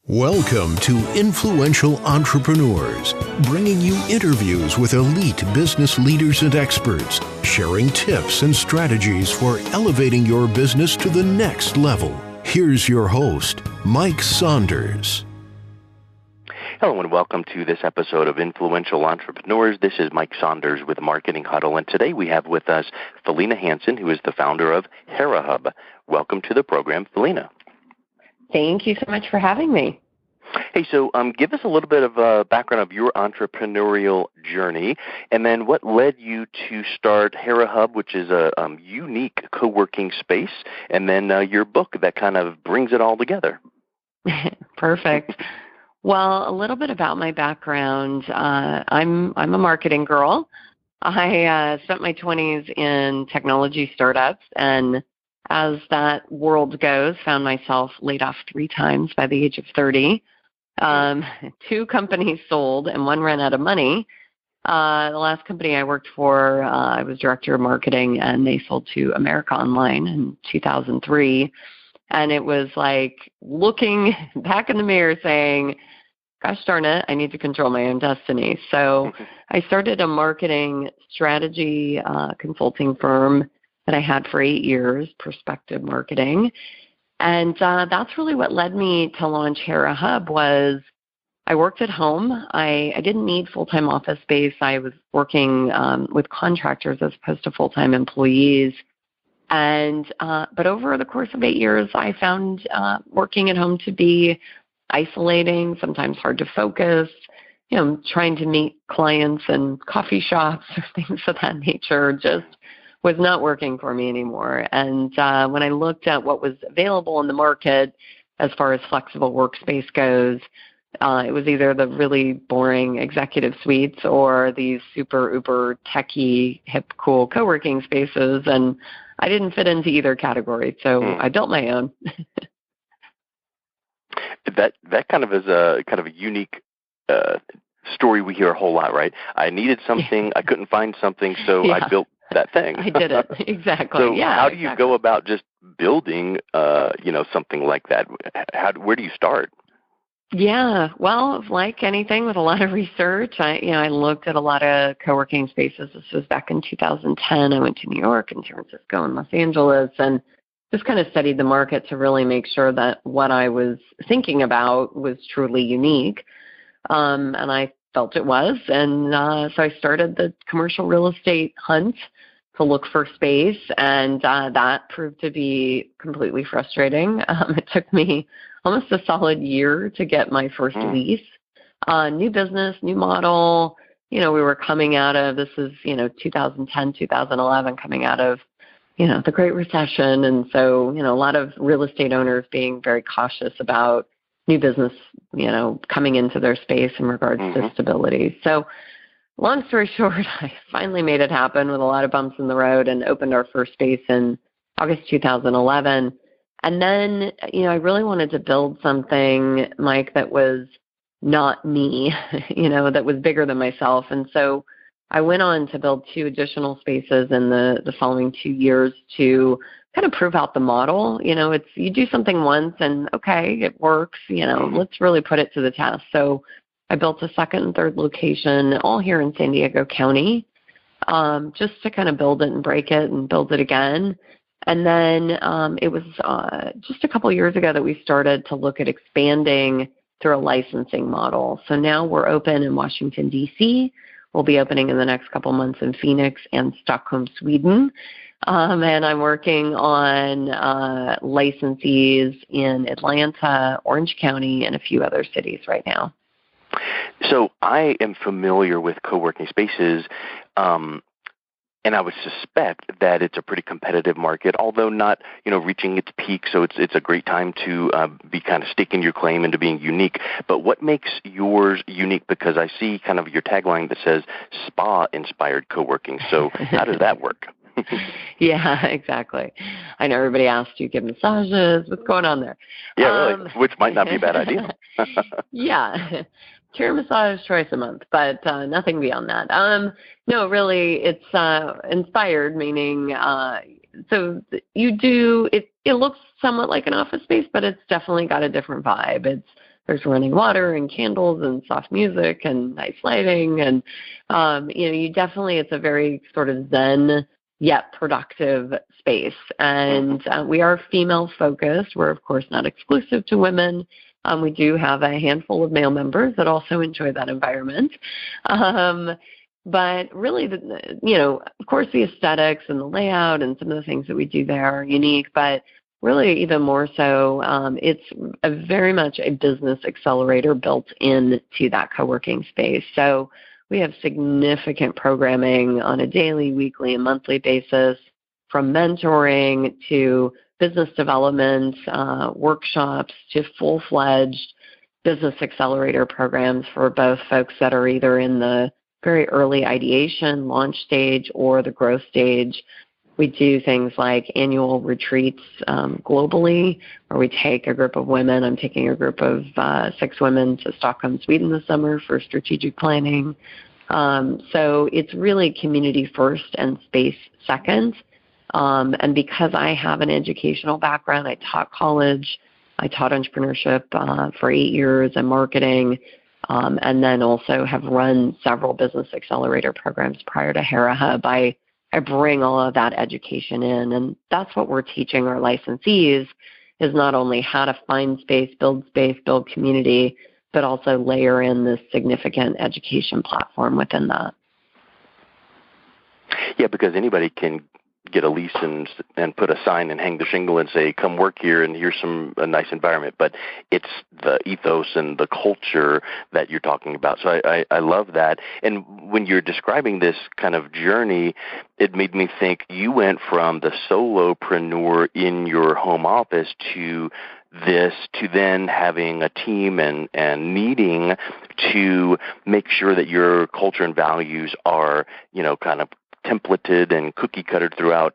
Welcome to Influential Entrepreneurs, bringing you interviews with elite business leaders and experts, sharing tips and strategies for elevating your business to the next level. Here's your host, Mike Saunders. Hello and welcome to this episode of Influential Entrepreneurs. This is Mike Saunders with Marketing Huddle, and today we have with us Felena Hanson, who is the founder of Hera Hub. Welcome to the program, Felena. Thank you so much for having me. Hey, so give us a little bit of a background of your entrepreneurial journey, and then what led you to start Hera Hub, which is a unique co-working space, and then your book that kind of brings it all together. Perfect. Well, a little bit about my background. I'm a marketing girl. I spent my 20s in technology startups, and as that world goes, found myself laid off 3 times by the age of 30. 2 companies sold, and 1 ran out of money. The last company I worked for, I was director of marketing, and they sold to America Online in 2003. And it was like looking back in the mirror saying, gosh darn it, I need to control my own destiny. So I started a marketing strategy consulting firm that I had for 8 years, Perspective Marketing. And that's really what led me to launch Hera Hub. Was I worked at home. I didn't need full-time office space. I was working with contractors as opposed to full-time employees. And but over the course of 8 years, I found working at home to be isolating, sometimes hard to focus, trying to meet clients in coffee shops or things of that nature just was not working for me anymore. And when I looked at what was available in the market as far as flexible workspace goes, it was either the really boring executive suites or these super uber techie, hip, cool co-working spaces. And I didn't fit into either category, so I built my own. That kind of is a unique story we hear a whole lot, right? I needed something, I couldn't find something, so I built that thing. I did it. Exactly. So how do you go about just building, something like that? Where do you start? Yeah, well, like anything with a lot of research, I looked at a lot of co-working spaces. This was back in 2010. I went to New York and San Francisco and Los Angeles and just kind of studied the market to really make sure that what I was thinking about was truly unique. And I felt it was. And so I started the commercial real estate hunt to look for space. And that proved to be completely frustrating. It took me almost a solid year to get my first lease. New business, new model. We were coming out of, this is, 2010, 2011, coming out of, the Great Recession. And so, a lot of real estate owners being very cautious about new business, coming into their space in regards to stability. So long story short, I finally made it happen with a lot of bumps in the road and opened our first space in August 2011. And then, I really wanted to build something, Mike, that was not me, that was bigger than myself. And so I went on to build 2 additional spaces in the following 2 years to kind of prove out the model. It's you do something once and, okay, it works, let's really put it to the test. So I built a second and third location all here in San Diego County, just to kind of build it and break it and build it again. And then it was just a couple of years ago that we started to look at expanding through a licensing model. So now we're open in Washington, D.C. We'll be opening in the next couple months in Phoenix and Stockholm, Sweden. And I'm working on licensees in Atlanta, Orange County, and a few other cities right now. So I am familiar with co-working spaces, and I would suspect that it's a pretty competitive market, although not, reaching its peak. So it's a great time to be kind of staking your claim into being unique. But what makes yours unique? Because I see kind of your tagline that says spa-inspired co-working. So how does that work? Yeah, exactly. I know everybody asks, do you give massages? What's going on there? Yeah, really, which might not be a bad idea. Yeah. Chair massage twice a month, but nothing beyond that. No, really, it's inspired, meaning so you do, it looks somewhat like an office space, but it's definitely got a different vibe. It's there's running water and candles and soft music and nice lighting. And, you definitely, it's a very sort of zen yet productive space. And we are female focused. We're, of course, not exclusive to women. We do have a handful of male members that also enjoy that environment. But really, of course, the aesthetics and the layout and some of the things that we do there are unique, but really even more so, it's very much a business accelerator built into that co-working space. So we have significant programming on a daily, weekly, and monthly basis, from mentoring to business development, workshops to full-fledged business accelerator programs for both folks that are either in the very early ideation, launch stage, or the growth stage. We do things like annual retreats globally, where we take a group of women. I'm taking a group of 6 women to Stockholm, Sweden this summer for strategic planning. So it's really community first and space second. And because I have an educational background, I taught college, I taught entrepreneurship for 8 years and marketing, and then also have run several business accelerator programs prior to Hera Hub. I bring all of that education in, and that's what we're teaching our licensees, is not only how to find space, build community, but also layer in this significant education platform within that. Yeah, because anybody can get a lease and put a sign and hang the shingle and say, come work here and here's a nice environment. But it's the ethos and the culture that you're talking about. So I love that. And when you're describing this kind of journey, it made me think you went from the solopreneur in your home office to then having a team and needing to make sure that your culture and values are, kind of templated and cookie cuttered throughout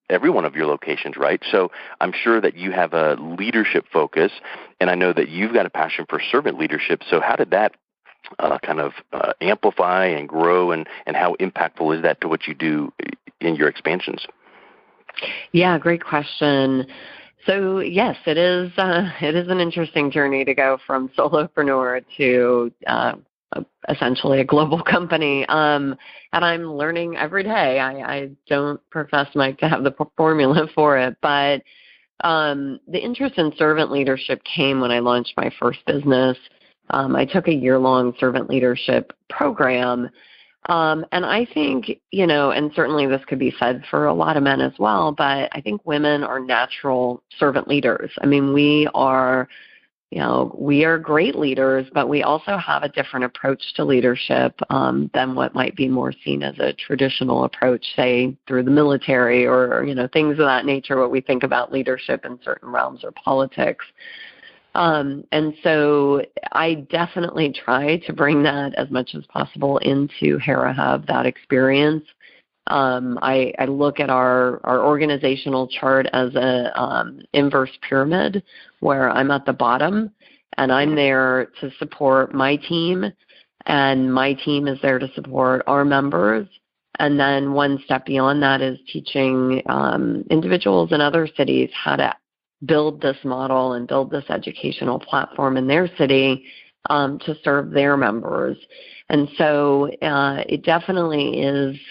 every one of your locations, right? So I'm sure that you have a leadership focus, and I know that you've got a passion for servant leadership. So how did that kind of amplify and grow, and how impactful is that to what you do in your expansions? Yeah, great question. So yes, it is an interesting journey to go from solopreneur to essentially a global company. And I'm learning every day. I don't profess, Mike, to have the formula for it, but the interest in servant leadership came when I launched my first business. I took a year-long servant leadership program. And I think, and certainly this could be said for a lot of men as well, but I think women are natural servant leaders. I mean, we are great leaders, but we also have a different approach to leadership than what might be more seen as a traditional approach, say, through the military or, things of that nature, what we think about leadership in certain realms or politics. And so I definitely try to bring that as much as possible into Hera Hub, that experience. I look at our organizational chart as a inverse pyramid, where I'm at the bottom and I'm there to support my team, and my team is there to support our members. And then one step beyond that is teaching individuals in other cities how to build this model and build this educational platform in their city to serve their members. And so it definitely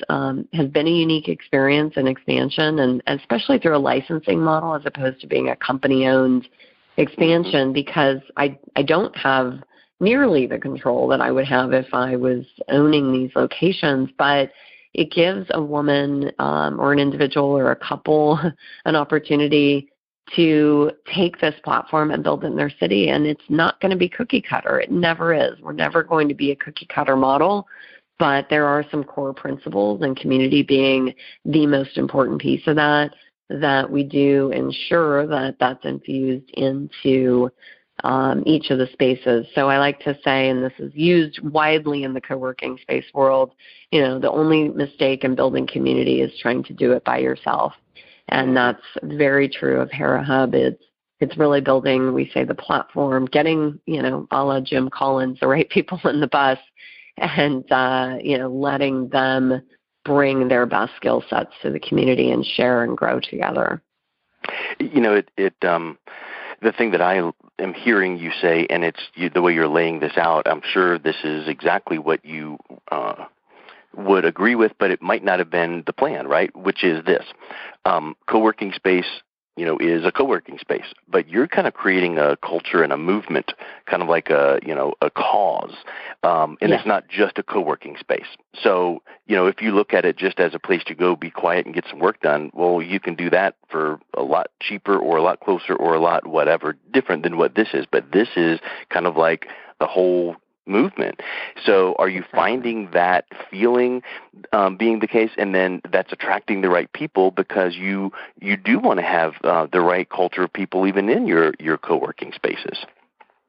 has been a unique experience and expansion, and especially through a licensing model as opposed to being a company-owned expansion, because I don't have nearly the control that I would have if I was owning these locations, but it gives a woman or an individual or a couple an opportunity to take this platform and build it in their city. And it's not going to be cookie cutter. It never is. We're never going to be a cookie cutter model, but there are some core principles, and community being the most important piece of that we do ensure that that's infused into each of the spaces. So I like to say, and this is used widely in the co-working space world, the only mistake in building community is trying to do it by yourself. And that's very true of Hera Hub. It's really building, we say, the platform, getting, a la Jim Collins, the right people in the bus, and, letting them bring their best skill sets to the community and share and grow together. The thing that I am hearing you say, and the way you're laying this out, I'm sure this is exactly what you would agree with, but it might not have been the plan, right? Which is this. Co-working space, is a co-working space, but you're kind of creating a culture and a movement, kind of like a cause. And It's not just a co-working space. So, if you look at it just as a place to go, be quiet and get some work done, well, you can do that for a lot cheaper or a lot closer or a lot whatever different than what this is. But this is kind of like the whole movement. So are you finding that feeling being the case, and then that's attracting the right people because you do want to have the right culture of people even in your co-working spaces?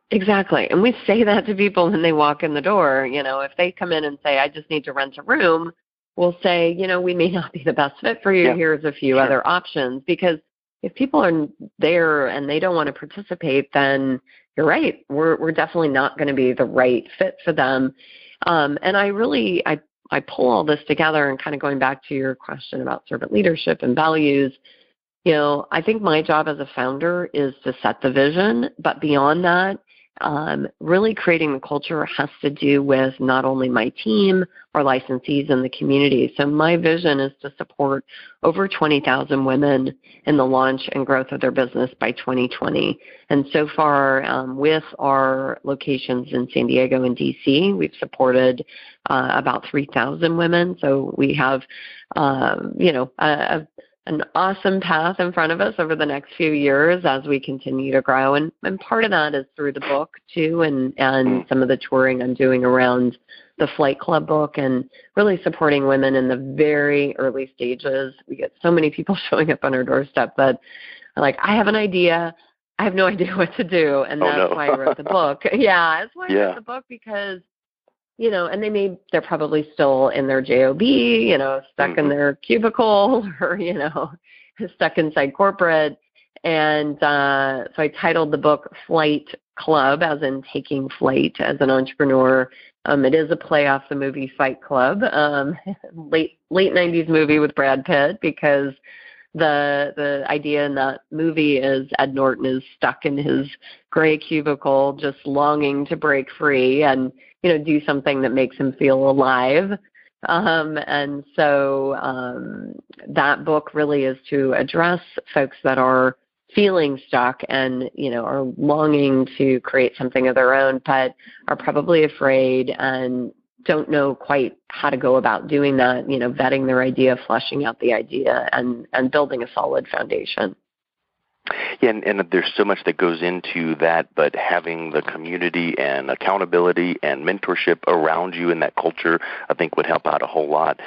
Exactly. And we say that to people when they walk in the door. If they come in and say, I just need to rent a room, we'll say, we may not be the best fit for you. Yeah. Here's a few other options. Because if people are there and they don't want to participate, then you're right. We're definitely not going to be the right fit for them. And I pull all this together, and kind of going back to your question about servant leadership and values, I think my job as a founder is to set the vision, but beyond that, really creating the culture has to do with not only my team, our licensees, and the community. So my vision is to support over 20,000 women in the launch and growth of their business by 2020. And so far, with our locations in San Diego and DC, we've supported about 3,000 women. So we have, an awesome path in front of us over the next few years as we continue to grow. And part of that is through the book, too, and some of the touring I'm doing around the Flight Club book and really supporting women in the very early stages. We get so many people showing up on our doorstep that are like, I have an idea. I have no idea what to do. And that's why I wrote the book. Yeah, that's why I wrote the book, because and they're probably still in their job, stuck in their cubicle or, stuck inside corporate. And so I titled the book Flight Club, as in taking flight as an entrepreneur. It is a play off the movie Fight Club, late 90s movie with Brad Pitt, because the idea in that movie is Ed Norton is stuck in his gray cubicle, just longing to break free and, do something that makes him feel alive. And so that book really is to address folks that are feeling stuck and, are longing to create something of their own, but are probably afraid and don't know quite how to go about doing that, vetting their idea, fleshing out the idea, and building a solid foundation. Yeah, and there's so much that goes into that, but having the community and accountability and mentorship around you in that culture, I think would help out a whole lot.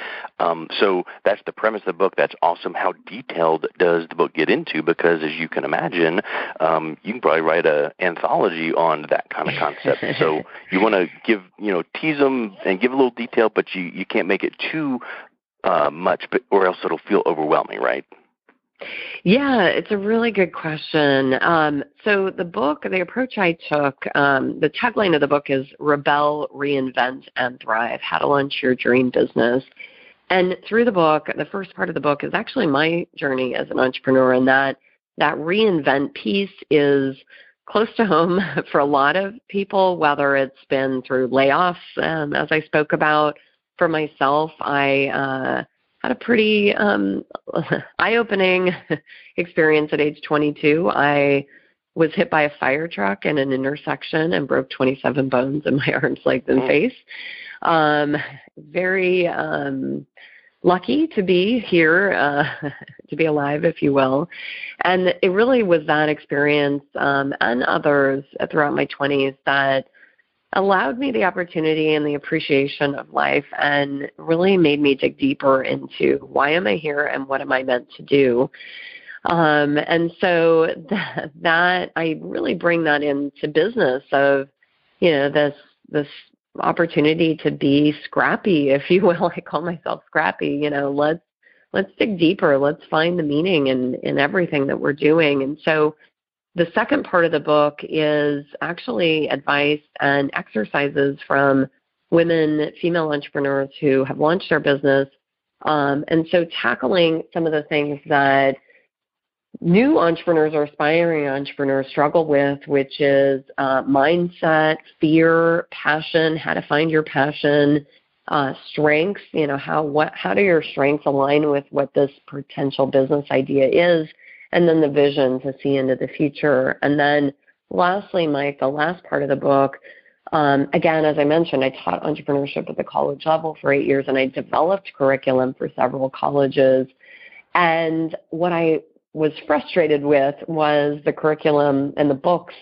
So that's the premise of the book. That's awesome. How detailed does the book get into? Because as you can imagine, you can probably write an anthology on that kind of concept. So you want to give, tease them and give a little detail, but you can't make it too much, or else it'll feel overwhelming, right? Yeah, it's a really good question. So the book, the approach I took, the tagline of the book is Rebel, Reinvent, and Thrive, How to Launch Your Dream Business. And through the book, the first part of the book is actually my journey as an entrepreneur, and that reinvent piece is close to home for a lot of people, whether it's been through layoffs, as I spoke about. For myself, I had a pretty eye-opening experience at age 22. I was hit by a fire truck in an intersection and broke 27 bones in my arms, legs, and face. Very lucky to be here, to be alive, if you will. And it really was that experience and others throughout my 20s that allowed me the opportunity and the appreciation of life, and really made me dig deeper into why am I here and what am I meant to do. And so that I really bring that into business of, this opportunity to be scrappy, if you will. I call myself scrappy. Let's dig deeper. Let's find the meaning in everything that we're doing. And so the second part of the book is actually advice and exercises from women, female entrepreneurs who have launched their business. And so tackling some of the things that new entrepreneurs or aspiring entrepreneurs struggle with, which is mindset, fear, passion, how to find your passion, strengths, how do your strengths align with what this potential business idea is, and then the vision to see into the future. And then lastly, Mike, the last part of the book, again, as I mentioned, I taught entrepreneurship at the college level for 8 years, and I developed curriculum for several colleges. And what I was frustrated with was the curriculum and the books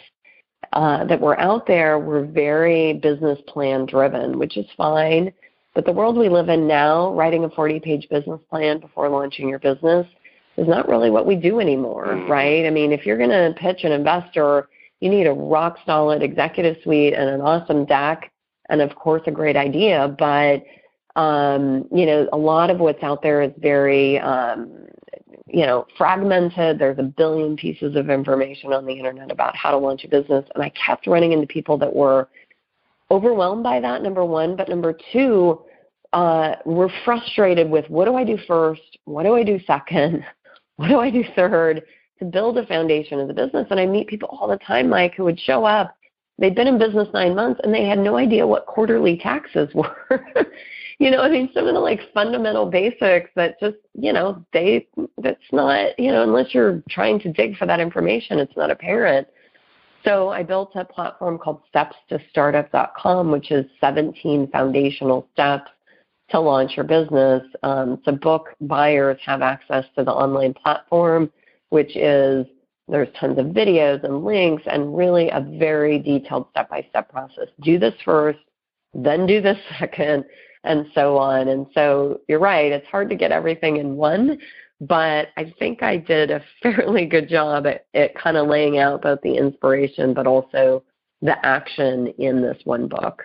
that were out there were very business plan driven, which is fine. But the world we live in now, writing a 40-page business plan before launching your business is not really what we do anymore, right? I mean, if you're going to pitch an investor, you need a rock-solid executive suite and an awesome deck and, of course, a great idea. But, a lot of what's out there is very, fragmented. There's a billion pieces of information on the internet about how to launch a business. And I kept running into people that were overwhelmed by that, number one. But number two, we're frustrated with, what do I do first? What do I do second? What do I do third to build a foundation of the business? And I meet people all the time, Mike, who would show up. They'd been in business 9 months, and they had no idea what quarterly taxes were. Some of the fundamental basics that just, that's not, unless you're trying to dig for that information, it's not apparent. So I built a platform called StepsToStartup.com, which is 17 foundational steps to launch your business. So book buyers have access to the online platform, which is, there's tons of videos and links and really a very detailed step-by-step process. Do this first, then do this second, and so on. And so you're right, it's hard to get everything in one, but I think I did a fairly good job at kind of laying out both the inspiration but also the action in this one book.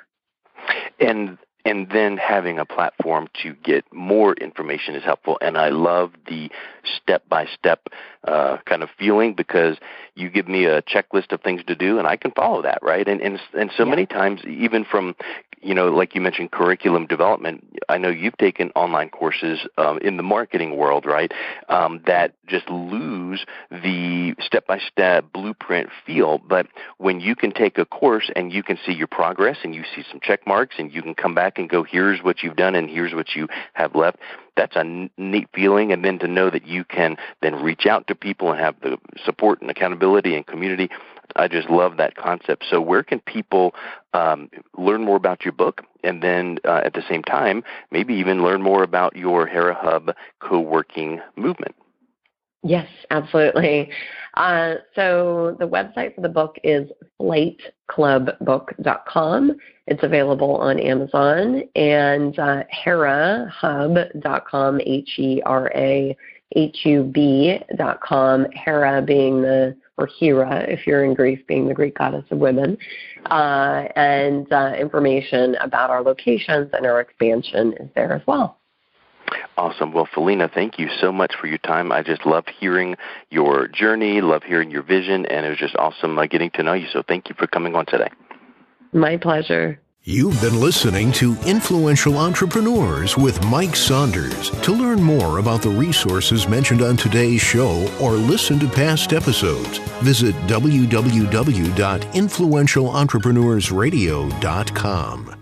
And then having a platform to get more information is helpful. And I love the step-by-step kind of feeling, because you give me a checklist of things to do, and I can follow that, right? And so many times, even from, like you mentioned, curriculum development, I know you've taken online courses in the marketing world, right, that just lose the step-by-step blueprint feel. But when you can take a course and you can see your progress and you see some check marks and you can come back and go, here's what you've done and here's what you have left, that's a neat feeling. And then to know that you can then reach out to people and have the support and accountability and community, I just love that concept. So where can people learn more about your book, and then at the same time, maybe even learn more about your Hera Hub co-working movement? Yes, absolutely. So the website for the book is flightclubbook.com. It's available on Amazon, and herahub.com, HERAHUB.com, Hera being or Hera, if you're in Greece, being the Greek goddess of women, and information about our locations and our expansion is there as well. Awesome. Well, Felena, thank you so much for your time. I just loved hearing your journey, love hearing your vision, and it was just awesome getting to know you. So thank you for coming on today. My pleasure. You've been listening to Influential Entrepreneurs with Mike Saunders. To learn more about the resources mentioned on today's show or listen to past episodes, visit www.influentialentrepreneurssradio.com.